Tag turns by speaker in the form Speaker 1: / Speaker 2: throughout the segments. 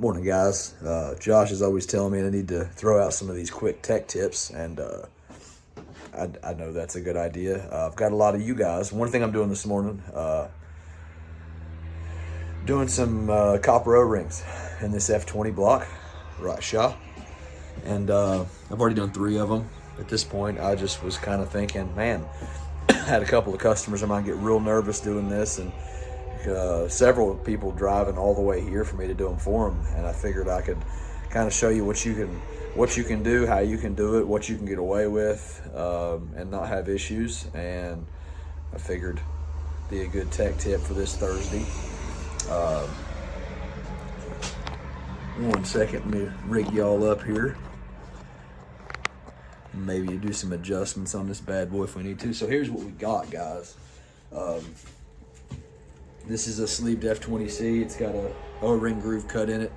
Speaker 1: Morning, guys. Josh is always telling me I need to throw out some of these quick tech tips, and I know that's a good idea. I've got a lot of you guys. One thing I'm doing this morning, doing some copper O-rings in this F20 block, right shot, and I've already done 3 of them. At this point, I just was kind of thinking, man, I had a couple of customers of mine get real nervous doing this, and several people driving all the way here for me to do them for them, and I figured I could kind of show you what you can do, how you can do it, what you can get away with, and not have issues. And I figured be a good tech tip for this Thursday. 1 second, let me rig y'all up here. Maybe do some adjustments on this bad boy if we need to. So here's what we got, guys. This is a sleeved F20C. It's got a O-ring groove cut in it.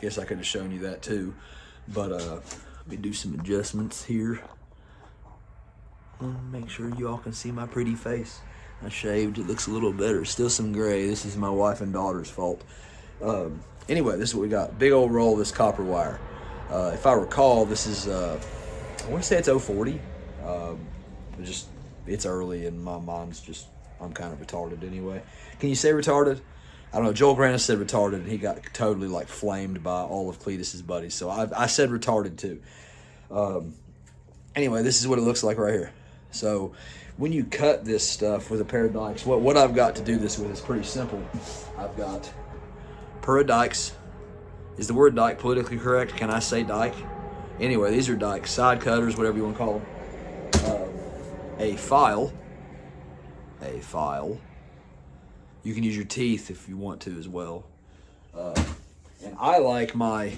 Speaker 1: Guess I could have shown you that too, but let me do some adjustments here. Make sure y'all can see my pretty face. I shaved, it looks a little better. Still some gray. This is my wife and daughter's fault. Anyway, this is what we got. Big old roll of this copper wire. If I recall, this is, I want to say it's 040. It's early and my mind's just, I'm kind of retarded anyway. Can you say retarded? I don't know. Joel Grant said retarded, and he got totally like flamed by all of Cletus's buddies. So I said retarded too. Anyway, this is what it looks like right here. So when you cut this stuff with a pair of dikes, what I've got to do this with is pretty simple. I've got a pair of dikes. Is the word dike politically correct? Can I say dike? Anyway, these are dikes, side cutters, whatever you want to call them. A file. You can use your teeth if you want to as well. And I like my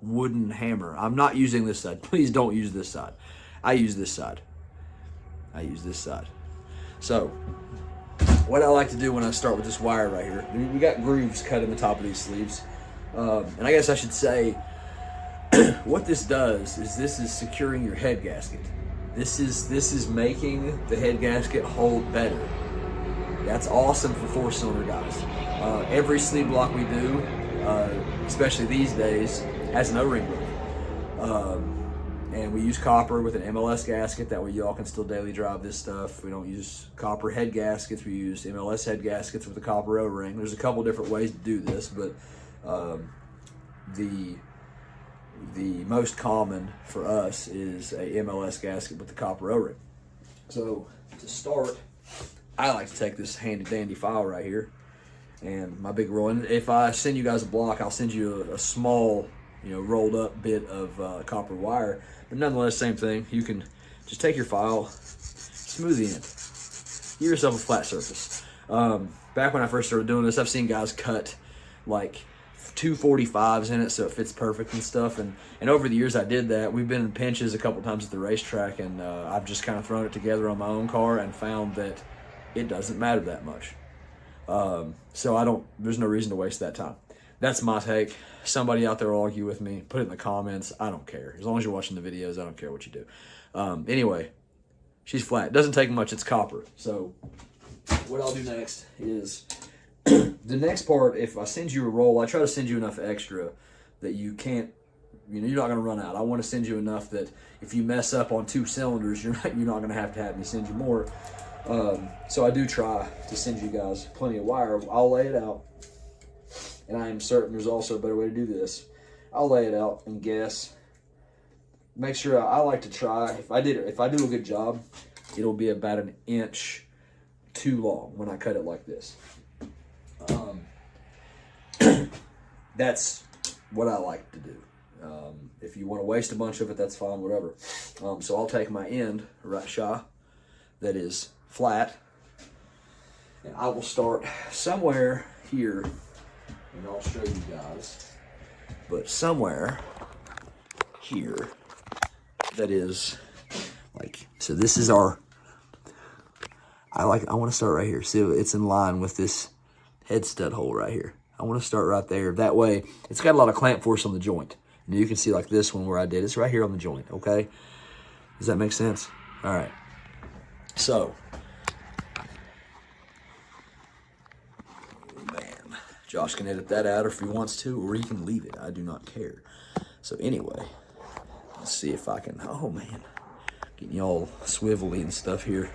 Speaker 1: wooden hammer. I'm not using this side. Please don't use this side. I use this side. So what I like to do when I start with this wire right here, we got grooves cut in the top of these sleeves. And I guess I should say what this does is this is securing your head gasket. This is making the head gasket hold better. That's awesome for 4-cylinder guys. Every sleeve block we do, especially these days, has an O-ring groove. And we use copper with an MLS gasket. That way y'all can still daily drive this stuff. We don't use copper head gaskets. We use MLS head gaskets with a copper O-ring. There's a couple different ways to do this, but the most common for us is a MLS gasket with the copper O-ring. So to start, I like to take this handy dandy file right here and my big roll. And if I send you guys a block, I'll send you a small, rolled up bit of copper wire. But nonetheless, same thing. You can just take your file, smooth the end, give yourself a flat surface. Back when I first started doing this, I've seen guys cut like 245s in it so it fits perfect and stuff. And over the years I did that. We've been in pinches a couple times at the racetrack, and I've just kind of thrown it together on my own car and found that it doesn't matter that much. So there's no reason to waste that time. That's my take. Somebody out there will argue with me. Put it in the comments. I don't care. As long as you're watching the videos, I don't care what you do. Anyway, she's flat. It doesn't take much. It's copper. So what I'll do next is the next part, if I send you a roll, I try to send you enough extra that you can't, you're not going to run out. I want to send you enough that if you mess up on 2 cylinders, you're not going to have me send you more. So I do try to send you guys plenty of wire. I'll lay it out, and I am certain there's also a better way to do this. I'll lay it out and guess. Make sure I like to try. If I do a good job, it'll be about 1 inch too long when I cut it like this. That's what I like to do. If you want to waste a bunch of it, that's fine, whatever. So I'll take my end, right shy, that is flat, and I will start somewhere here, and I'll show you guys, but somewhere here that is like, so this is our, I want to start right here. See, it's in line with this head stud hole right here. I want to start right there. That way, it's got a lot of clamp force on the joint. And you can see like this one where I did. It's right here on the joint, okay? Does that make sense? All right. So, man, Josh can edit that out if he wants to, or he can leave it. I do not care. So anyway, let's see if I can, oh man, getting y'all swivelly and stuff here.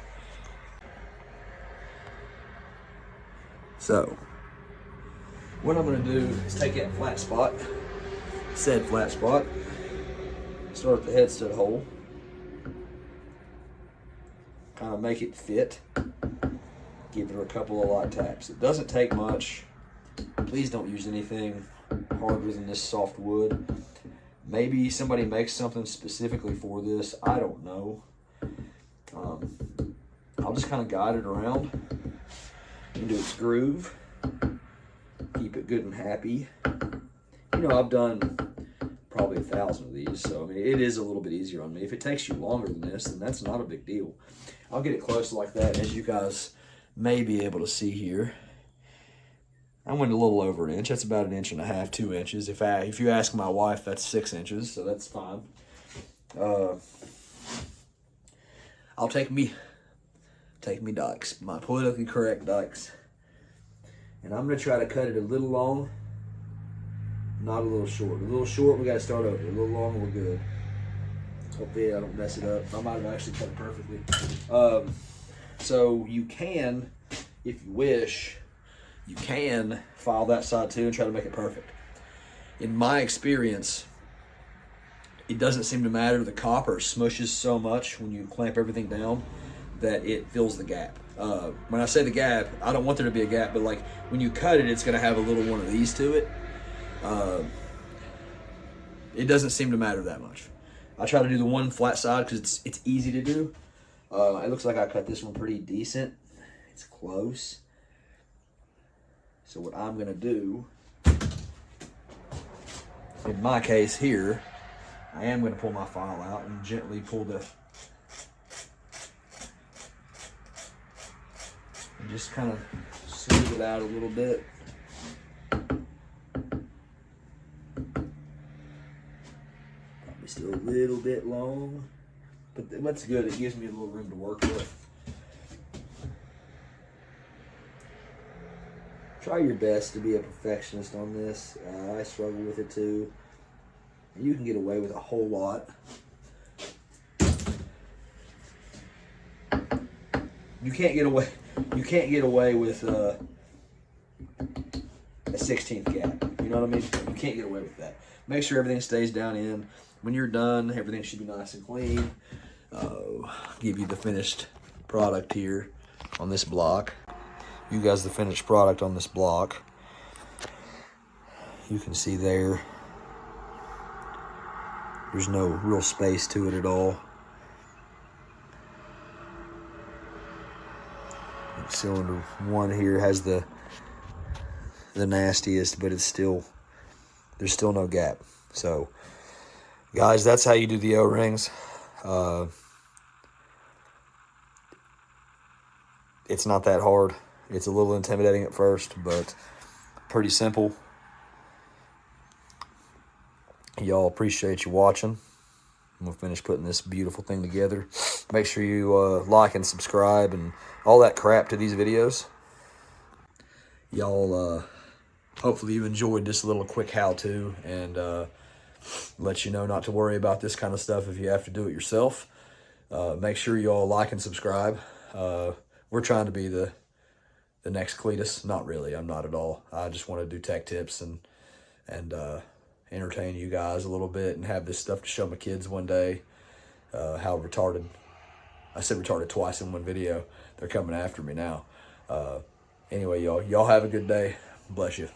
Speaker 1: So, what I'm gonna do is take that flat spot, said flat spot, start at the head stud hole, kind of make it fit, give it a couple of light taps. It doesn't take much. Please don't use anything harder than this soft wood. Maybe somebody makes something specifically for this. I don't know. I'll just kind of guide it around into its groove. Keep it good and happy. You know, I've done probably 1,000 of these, so I mean, it is a little bit easier on me. If it takes you longer than this, then that's not a big deal. I'll get it close like that, as you guys may be able to see here. I went a little over an inch. That's about 1.5 inches, 2 inches. If you ask my wife, that's 6 inches, so that's fine. I'll take me dikes, my politically correct dikes, and I'm gonna try to cut it a little long, not a little short. A little short, we gotta start over. A little long, we're good. Hopefully I don't mess it up. I might have actually cut it perfectly. So you can, if you wish, you can file that side too and try to make it perfect. In my experience, it doesn't seem to matter. The copper smushes so much when you clamp everything down that it fills the gap. When I say the gap, I don't want there to be a gap, but like when you cut it, it's gonna have a little one of these to it. It doesn't seem to matter that much. I try to do the one flat side because it's easy to do. It looks like I cut this one pretty decent. It's close. So what I'm gonna do, in my case here, I am gonna pull my file out and gently pull and just kind of smooth it out a little bit. Probably still a little bit long, but that's good. It gives me a little room to work with. Try your best to be a perfectionist on this. I struggle with it too. You can get away with a whole lot. You can't get away with a 16th gap. You know what I mean? You can't get away with that. Make sure everything stays down in. When you're done, everything should be nice and clean. Give you the finished product here on this block. You guys the finished product on this block. You can see there's no real space to it at all. Cylinder 1 here has the nastiest, but there's still no gap. So guys, that's how you do the O-rings. It's not that hard. It's a little intimidating at first, but pretty simple. Y'all, appreciate you watching. I'm gonna finish putting this beautiful thing together. Make sure you like and subscribe and all that crap to these videos. Y'all, hopefully you enjoyed this little quick how-to, and let you know not to worry about this kind of stuff if you have to do it yourself. Make sure you all like and subscribe. We're trying to be the next Cletus. Not really, I'm not at all. I just want to do tech tips and entertain you guys a little bit and have this stuff to show my kids one day. How retarded, I said retarded twice in one video. They're coming after me now. Anyway, y'all have a good day. Bless you.